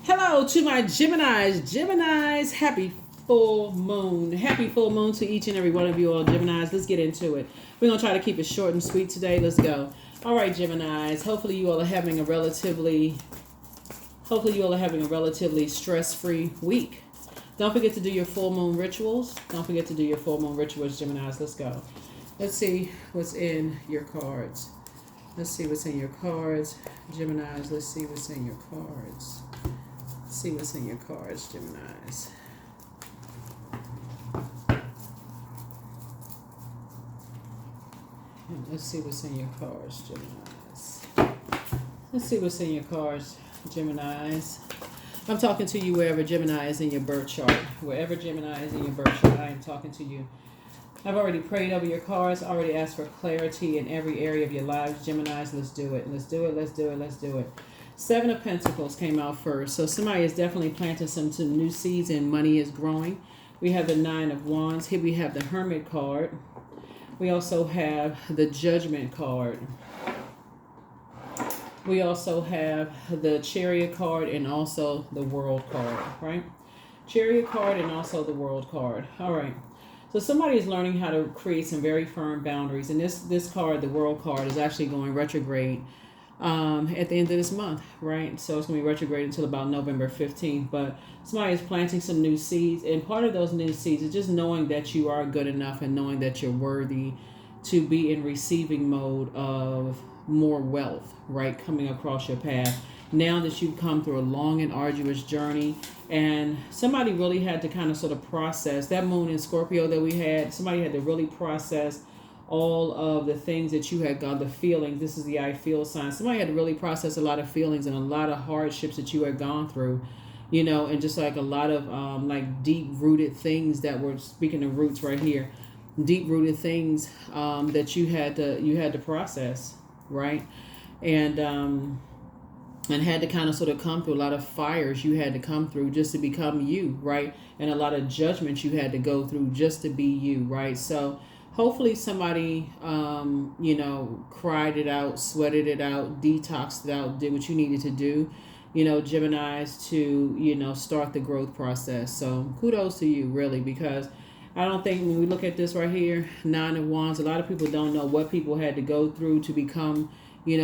Hello to my Geminis. Geminis, happy full moon. Happy full moon to each and every one of you all Geminis. Let's get into it. We're going to try to keep it short and sweet today. Let's go. All right, Geminis. Hopefully you all are having a relatively stress-free week. Don't forget to do your full moon rituals. Geminis. Let's go. Let's see what's in your cards. Geminis. Let's see what's in your cards. See what's in your cards, Geminis. Let's see what's in your cards, Geminis. I'm talking to you wherever Gemini is in your birth chart. I am talking to you. I've already prayed over your cards, already asked for clarity in every area of your lives, Geminis. Let's do it. Seven of Pentacles came out first. So somebody is definitely planting some new seeds and money is growing. We have the Nine of Wands. Here we have the Hermit card. We also have the Judgment card. We also have the Chariot card and also the World card, right? Chariot card and also the World card. All right. So somebody is learning how to create some very firm boundaries. And this card, the World card, is actually going retrograde at the end of this month, right? So it's going to be retrograde until about November 15th. But somebody is planting some new seeds. And part of those new seeds is just knowing that you are good enough and knowing that you're worthy to be in receiving mode of more wealth, right? Coming across your path. Now that you've come through a long and arduous journey, and somebody really had to kind of sort of process that moon in Scorpio that we had. Somebody had to really process all of the things that you had gone, the feelings. This is the I feel sign. Somebody had to really process a lot of feelings and a lot of hardships that you had gone through, and just like a lot of like deep rooted things that were, speaking of roots right here, deep rooted things that you had to process, right? And had to kind of sort of come through a lot of fires you had to come through just to become you, right? And a lot of judgments you had to go through just to be you, right? So hopefully somebody, cried it out, sweated it out, detoxed it out, did what you needed to do, Geminis, to, start the growth process. So kudos to you, really, because I don't think when we look at this right here, Nine of Wands, a lot of people don't know what people had to go through to become, what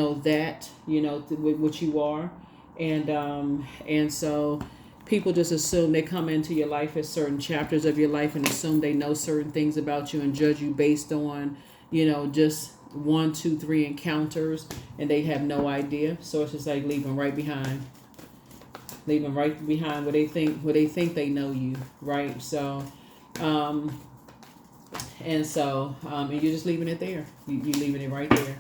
you are. And so people just assume they come into your life as certain chapters of your life and assume they know certain things about you and judge you based on, just 1, 2, 3 encounters, and they have no idea. So it's just like leave them right behind where they think they know you, right? So, and you're just leaving it there. You're leaving it right there.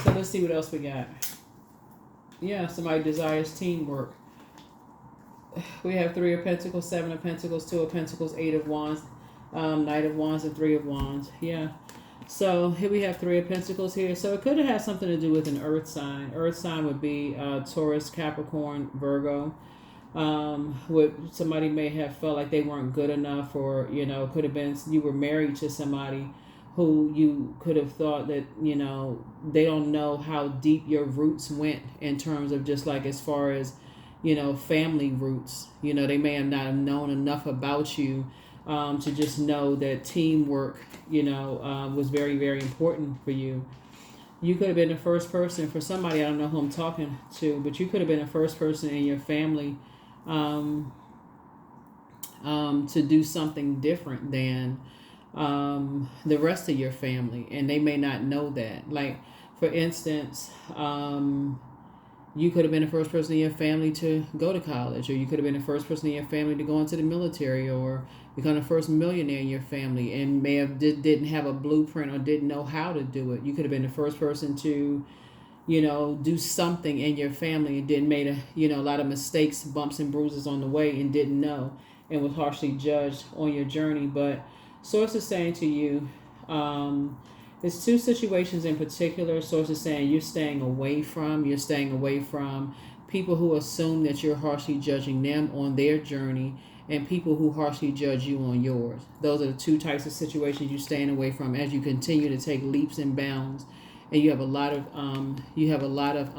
So let's see what else we got. Yeah, somebody desires teamwork. We have Three of Pentacles, Seven of Pentacles, Two of Pentacles, Eight of Wands, Knight of Wands, and Three of Wands. Yeah. So here we have Three of Pentacles here. So it could have something to do with an earth sign. Earth sign would be Taurus, Capricorn, Virgo. Somebody may have felt like they weren't good enough, or could have been you were married to somebody who you could have thought that they don't know how deep your roots went in terms of just like as far as family roots. They may have not have known enough about you to just know that teamwork was very, very important for you. You could have been the first person for somebody, I don't know who I'm talking to, but you could have been the first person in your family to do something different than the rest of your family, and they may not know that. Like, for instance, you could have been the first person in your family to go to college, or you could have been the first person in your family to go into the military, or become the first millionaire in your family, and may have didn't have a blueprint or didn't know how to do it. You could have been the first person to do something in your family and didn't made a lot of mistakes, bumps and bruises on the way, and didn't know, and was harshly judged on your journey. But Source is saying to you, there's two situations in particular. Source is saying you're staying away from people who assume that you're harshly judging them on their journey, and people who harshly judge you on yours. Those are the two types of situations you're staying away from as you continue to take leaps and bounds, and you have a lot of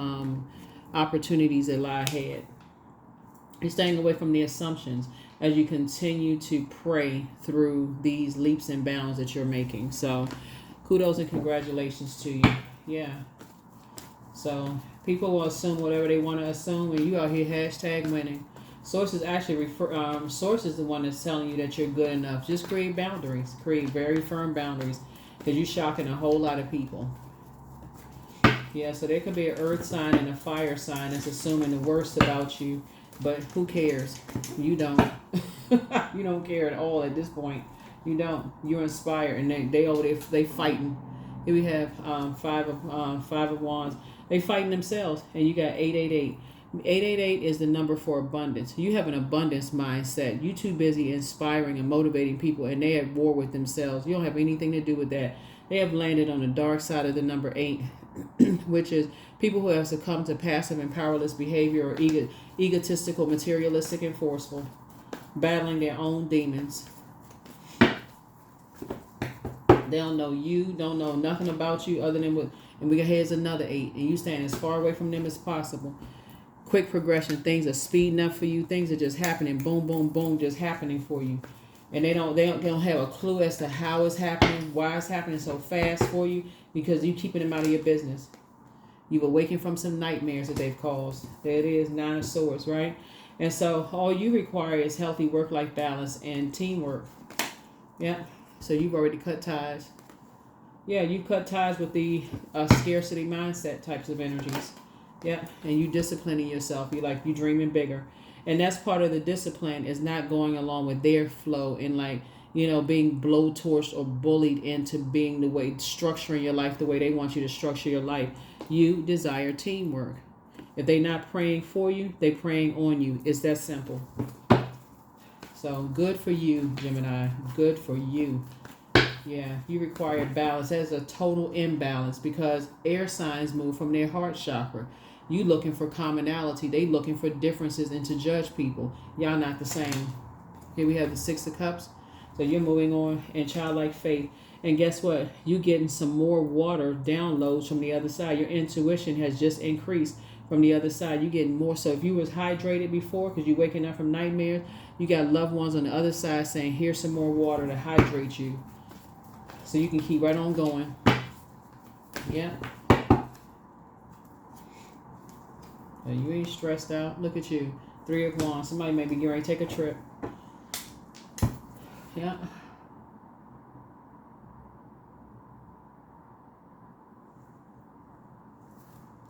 opportunities that lie ahead. You're staying away from the assumptions as you continue to pray through these leaps and bounds that you're making. So kudos and congratulations to you. Yeah. So people will assume whatever they want to assume, and you out here hashtag winning. Source is actually Source is the one that's telling you that you're good enough. Just create boundaries. Create very firm boundaries, because you're shocking a whole lot of people. Yeah, so there could be an earth sign and a fire sign that's assuming the worst about you, but who cares? You don't. You don't care at all at this point. You don't. You're inspired, and they fighting. Here we have five of wands. They fighting themselves, and you got 888. 888 is the number for abundance. You have an abundance mindset. You too busy inspiring and motivating people, and they at war with themselves. You don't have anything to do with that. They have landed on the dark side of the number 8, which is people who have succumbed to passive and powerless behavior, or egotistical, materialistic, and forceful, battling their own demons. They don't know you, don't know nothing about you other than what. And here's another 8, and you stand as far away from them as possible. Quick progression. Things are speeding up for you. Things are just happening. Boom, boom, boom, just happening for you. And they don't have a clue as to how it's happening, why it's happening so fast for you, because you keeping them out of your business. You've awakened from some nightmares that they've caused. There it is, 9 of Swords, right? And so all you require is healthy work-life balance and teamwork. Yeah. So you've already cut ties. Yeah, you cut ties with the scarcity mindset types of energies. Yeah, and you disciplining yourself. You dreaming bigger. And that's part of the discipline, is not going along with their flow and being blowtorched or bullied into being structuring your life the way they want you to structure your life. You desire teamwork. If they're not praying for you, they're praying on you. It's that simple. So good for you, Gemini. Good for you. Yeah, you require balance. There's a total imbalance because air signs move from their heart chakra. You looking for commonality. They looking for differences and to judge people. Y'all not the same. Here we have the 6 of Cups. So you're moving on in childlike faith. And guess what? You getting some more water downloads from the other side. Your intuition has just increased from the other side. You getting more. So if you was hydrated before because you're waking up from nightmares, you got loved ones on the other side saying, here's some more water to hydrate you. So you can keep right on going. Yeah. You ain't stressed out. Look at you. 3 of Wands. Somebody may be getting ready to take a trip. Yeah.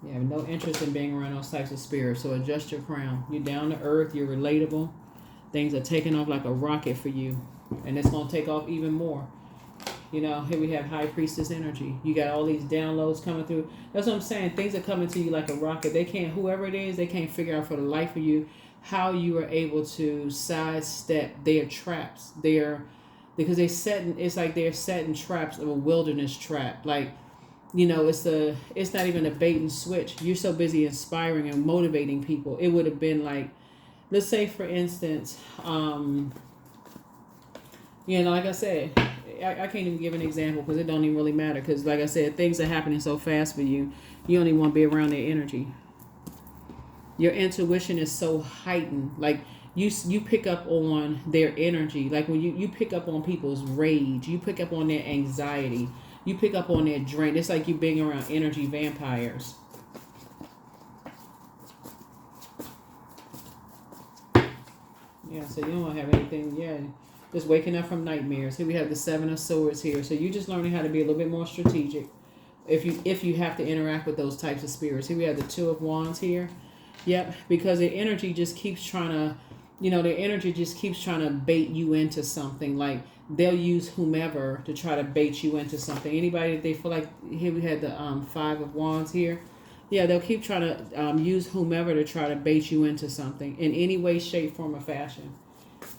You have no interest in being around those types of spirits. So adjust your crown. You're down to earth. You're relatable. Things are taking off like a rocket for you. And it's going to take off even more. Here we have High Priestess energy. You got all these downloads coming through. That's what I'm saying. Things are coming to you like a rocket. They can't, whoever it is, they can't figure out for the life of you how you are able to sidestep their traps. Because it's like they're setting traps of a wilderness trap. It's not even a bait and switch. You're so busy inspiring and motivating people. It would have been like, let's say for instance, like I said, I can't even give an example because it don't even really matter. Because like I said, things are happening so fast for you. You don't even want to be around their energy. Your intuition is so heightened. Like you pick up on their energy. Like when you pick up on people's rage. You pick up on their anxiety. You pick up on their drain. It's like you being around energy vampires. Yeah, so you don't have anything. Yeah. Just waking up from nightmares. Here we have the 7 of Swords here. So you're just learning how to be a little bit more strategic if you have to interact with those types of spirits. Here we have the 2 of Wands here. Yep, because their energy just keeps trying to bait you into something. Like they'll use whomever to try to bait you into something. Anybody that they feel like, here we had the 5 of Wands here. Yeah, they'll keep trying to use whomever to try to bait you into something in any way, shape, form, or fashion.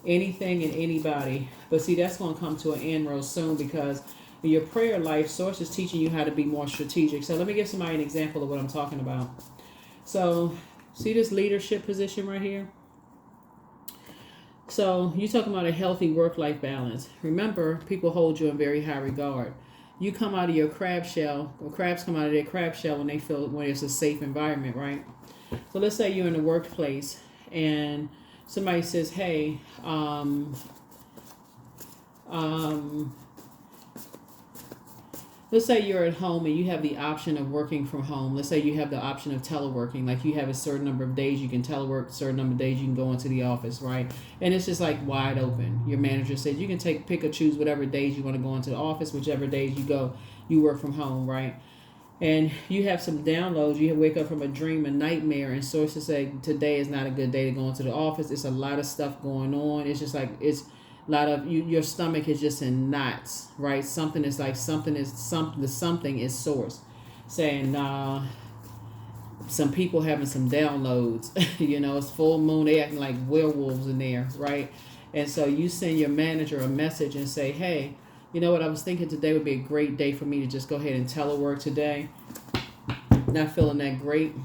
Anything and anybody. But see, that's going to come to an end real soon because in your prayer life, Source is teaching you how to be more strategic. So let me give somebody an example of what I'm talking about. So see this leadership position right here? So you're talking about a healthy work-life balance. Remember, people hold you in very high regard. You come out of your crab shell, or crabs come out of their crab shell when it's a safe environment, right? So let's say you're in the workplace and somebody says, hey, let's say you're at home and you have the option of working from home. Let's say you have the option of teleworking. Like you have a certain number of days you can telework, a certain number of days you can go into the office, right? And it's just like wide open. Your manager says you can pick or choose whatever days you want to go into the office, whichever days you go, you work from home, right? And you have some downloads. You wake up from a dream, a nightmare, and sources say today is not a good day to go into the office. It's a lot of stuff going on. It's just like it's a lot of your stomach is just in knots, right? Something is the something is source saying some people having some downloads. It's full moon, they acting like werewolves in there, right? And so you send your manager a message and say, hey, you know what, I was thinking today would be a great day for me to just go ahead and telework today. Not feeling that great.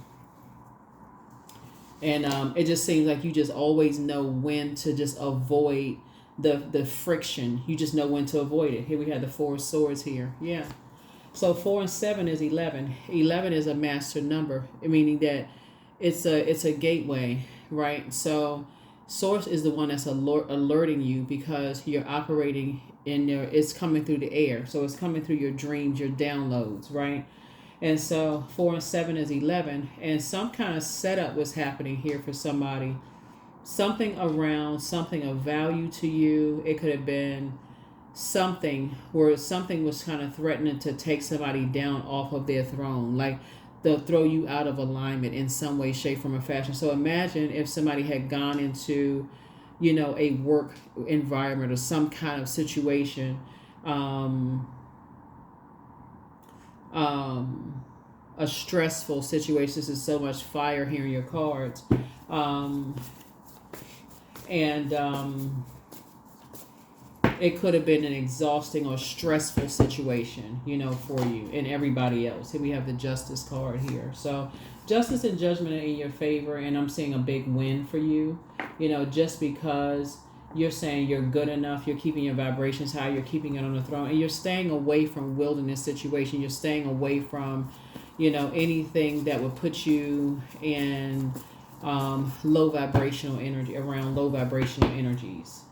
And it just seems like you just always know when to just avoid the friction. You just know when to avoid it. Here we have the 4 of swords here. Yeah. So 4 and 7 is 11. 11 is a master number, meaning that it's a gateway, right? So source is the one that's alerting you because you're operating in there. It's coming through the air. So it's coming through your dreams, your downloads, right? And so 4 and 7 is 11. And some kind of setup was happening here for somebody. Something around something of value to you. It could have been something where something was kind of threatening to take somebody down off of their throne. Like they'll throw you out of alignment in some way, shape, form, or fashion. So imagine if somebody had gone into, a work environment or some kind of situation, a stressful situation. This is so much fire here in your cards. It could have been an exhausting or stressful situation, for you and everybody else. Here we have the Justice card here. So justice and judgment are in your favor, and I'm seeing a big win for you, just because you're saying you're good enough, you're keeping your vibrations high, you're keeping it on the throne, and you're staying away from wilderness situation. You're staying away from, anything that would put you in low vibrational energy, around low vibrational energies.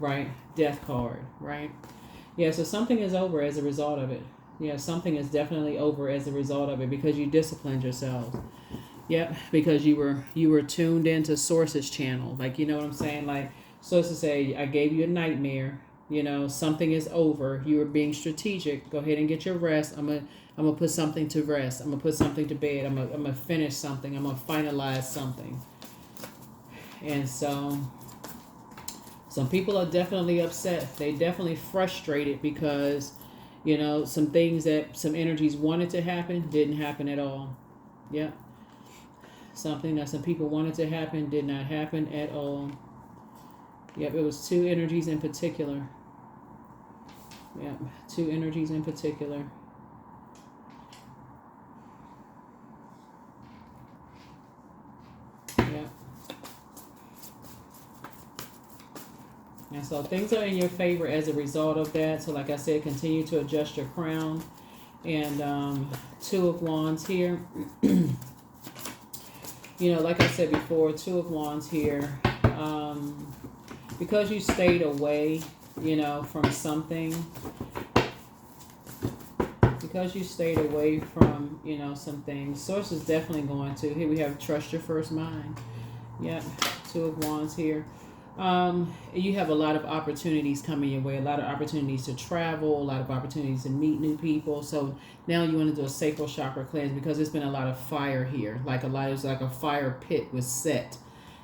Right? Death card, right? Yeah, so something is over as a result of it. Yeah, something is definitely over as a result of it because you disciplined yourselves. Yep, because you were tuned into Source's channel. Like, you know what I'm saying? Like, Sources say, I gave you a nightmare. Something is over. You were being strategic. Go ahead and get your rest. I'm gonna put something to rest. I'm gonna put something to bed. I'm gonna finish something. I'm gonna finalize something. And so some people are definitely upset. They definitely frustrated because, some things some energies wanted to happen didn't happen at all. Yeah. Something that some people wanted to happen did not happen at all. Yep, it was 2 energies in particular. Yep, 2 energies in particular. Yep. And so things are in your favor as a result of that. So like I said, continue to adjust your crown. And 2 of Wands here. Like I said before, 2 of Wands here. Because you stayed away, from something. Because you stayed away from, some things. Source is definitely going to. Here we have trust your first mind. Yep. 2 of Wands here. You have a lot of opportunities coming your way, a lot of opportunities to travel, a lot of opportunities to meet new people. So now you want to do a sacral chakra cleanse because there's been a lot of fire here. It was like a fire pit was set.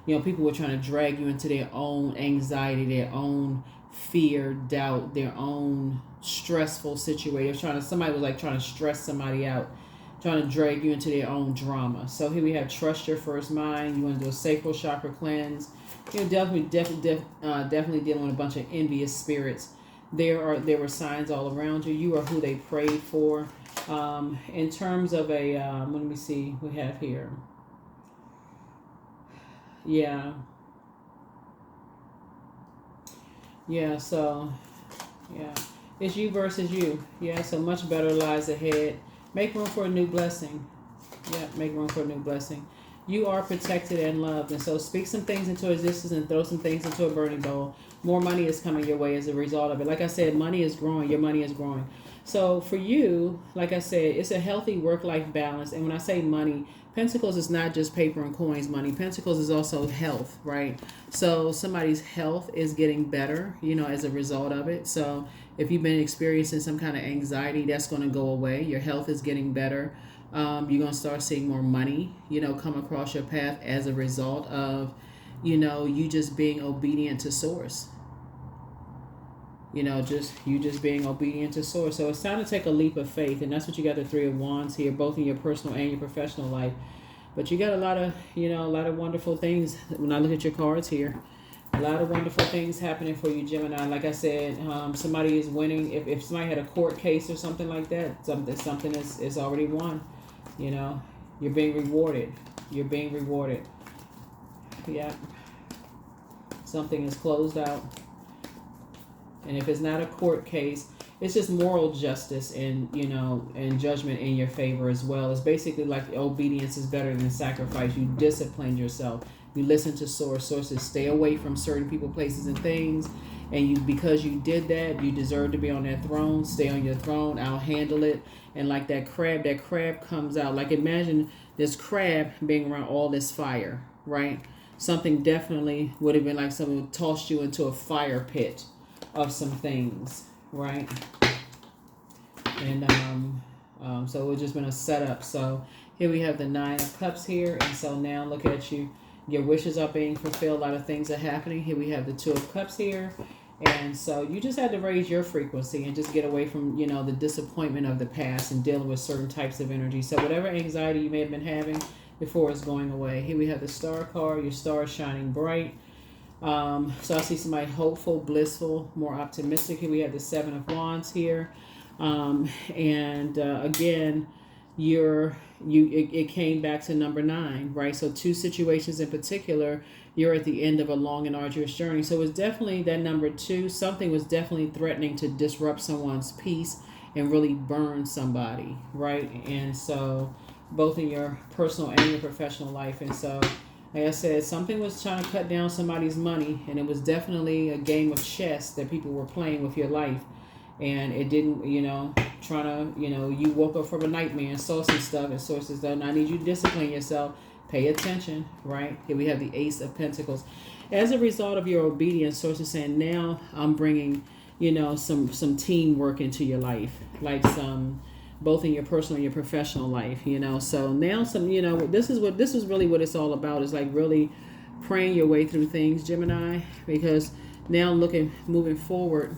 People were trying to drag you into their own anxiety, their own fear, doubt, their own stressful situation. Somebody was like trying to stress somebody out, trying to drag you into their own drama. So here we have trust your first mind. You want to do a sacral chakra cleanse. Definitely dealing with a bunch of envious spirits. There were signs all around you. You are who they prayed for. In terms of let me see, we have here. Yeah. Yeah, so, yeah. It's you versus you. Yeah, so much better lies ahead. Make room for a new blessing. Yeah, make room for a new blessing. You are protected and loved. And so speak some things into existence and throw some things into a burning bowl. More money is coming your way as a result of it. Like I said, money is growing. Your money is growing. So for you, like I said, it's a healthy work-life balance. And when I say money, Pentacles is not just paper and coins money. Pentacles is also health, right? So somebody's health is getting better, as a result of it. So if you've been experiencing some kind of anxiety, that's going to go away. Your health is getting better. You're going to start seeing more money, come across your path as a result of, you just being obedient to source. Just being obedient to source. So it's time to take a leap of faith, and that's what you got, the Three of Wands here, both in your personal and your professional life. But you got a lot of wonderful things. When I look at your cards here, a lot of wonderful things happening for you, Gemini. Like I said, somebody is winning. If somebody had a court case or something like that, something is already won. You're being rewarded. You're being rewarded. Yeah. Something is closed out. And if it's not a court case, it's just moral justice and judgment in your favor as well. It's basically like obedience is better than sacrifice. You disciplined yourself. You listen to sources. Stay away from certain people, places, and things. And because you did that, you deserve to be on that throne. Stay on your throne. I'll handle it. And like that crab comes out. Like imagine this crab being around all this fire, right? Something definitely would have been like someone tossed you into a fire pit of some things, right? And so it's just been a setup. So here we have the Nine of Cups here, and so now look at you. Your wishes are being fulfilled. A lot of things are happening. Here we have the Two of Cups here, and so you just had to raise your frequency and just get away from the disappointment of the past and dealing with certain types of energy. So whatever anxiety you may have been having before is going away. Here we have the Star card. Your star is shining bright. So I see somebody hopeful, blissful, more optimistic. Here we have the Seven of Wands here. Again, it came back to number 9, right? So 2 situations in particular, you're at the end of a long and arduous journey. So it's definitely that number 2, something was definitely threatening to disrupt someone's peace and really burn somebody, right? And so both in your personal and your professional life. And so like I said, something was trying to cut down somebody's money, and it was definitely a game of chess that people were playing with your life. And it didn't, you woke up from a nightmare and saw some stuff, and sources though, I need you to discipline yourself, pay attention, right? Here we have the Ace of Pentacles. As a result of your obedience, sources saying, now I'm bringing, some teamwork into your life, like both in your personal and your professional life, so now this is really what it's all about, is like really praying your way through things, Gemini, because now moving forward,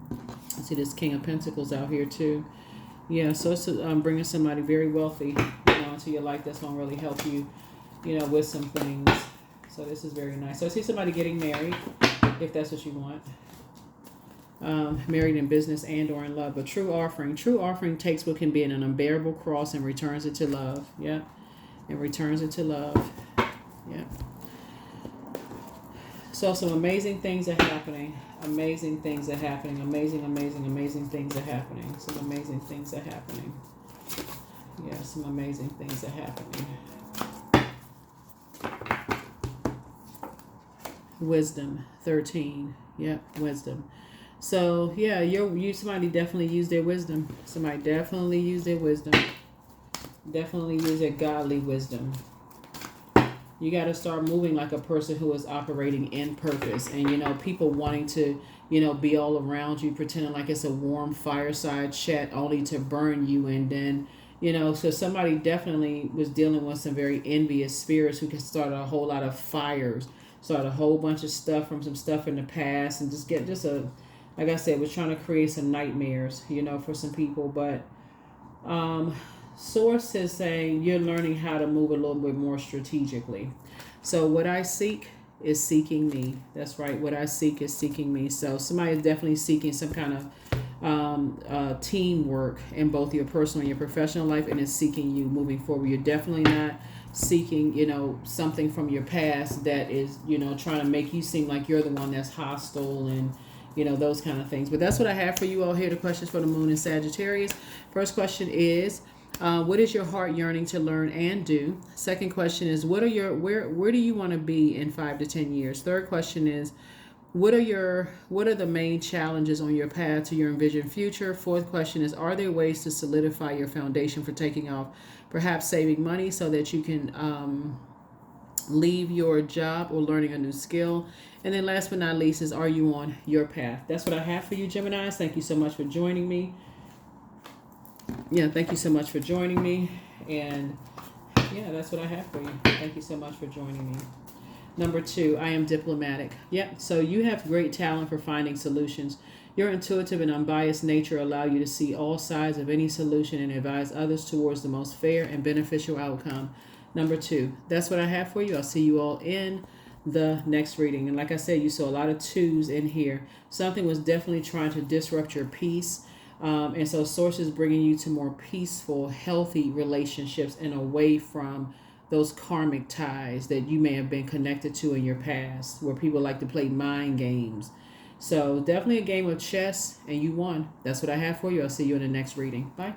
I see this King of Pentacles out here too. Yeah, so it's bringing somebody very wealthy, into your life that's going to really help you, with some things. So this is very nice. So I see somebody getting married, if that's what you want. Married in business and or in love. But true offering takes what can be an unbearable cross and returns it to love. Yeah. And returns it to love. Yeah. So some amazing things are happening. Amazing things are happening. Amazing things are happening. Some amazing things are happening. Yeah, some amazing things are happening. Wisdom 13. Yeah, wisdom. So yeah, somebody definitely used their wisdom. Somebody definitely used their wisdom. Definitely use their godly wisdom. You got to start moving like a person who is operating in purpose, and people wanting to be all around you, pretending like it's a warm fireside chat only to burn you. And then so somebody definitely was dealing with some very envious spirits who could start a whole lot of fires, start a whole bunch of stuff from some stuff in the past, and just get like I said, was trying to create some nightmares, for some people. But Source is saying you're learning how to move a little bit more strategically. So what I seek is seeking me. That's right. What I seek is seeking me. So somebody is definitely seeking some kind of teamwork in both your personal and your professional life, and is seeking you moving forward. You're definitely not seeking, something from your past that is, trying to make you seem like you're the one that's hostile and those kind of things. But that's what I have for you all here. The questions for the moon in Sagittarius. First question is, What is your heart yearning to learn and do? Second question is, what are your where do you want to be in 5 to 10 years? Third question is, what are the main challenges on your path to your envisioned future? Fourth question is, are there ways to solidify your foundation for taking off, perhaps saving money so that you can leave your job or learning a new skill? And then last but not least is, are you on your path? That's what I have for you, Geminis. Thank you so much for joining me. Yeah, thank you so much for joining me. And yeah, that's what I have for you. Thank you so much for joining me. Number 2, I am diplomatic. Yep, so you have great talent for finding solutions. Your intuitive and unbiased nature allow you to see all sides of any solution and advise others towards the most fair and beneficial outcome. Number 2, that's what I have for you. I'll see you all in the next reading. And like I said, you saw a lot of 2s in here. Something was definitely trying to disrupt your peace. And so source is bringing you to more peaceful, healthy relationships and away from those karmic ties that you may have been connected to in your past, where people like to play mind games. So definitely a game of chess, and you won. That's what I have for you. I'll see you in the next reading. Bye.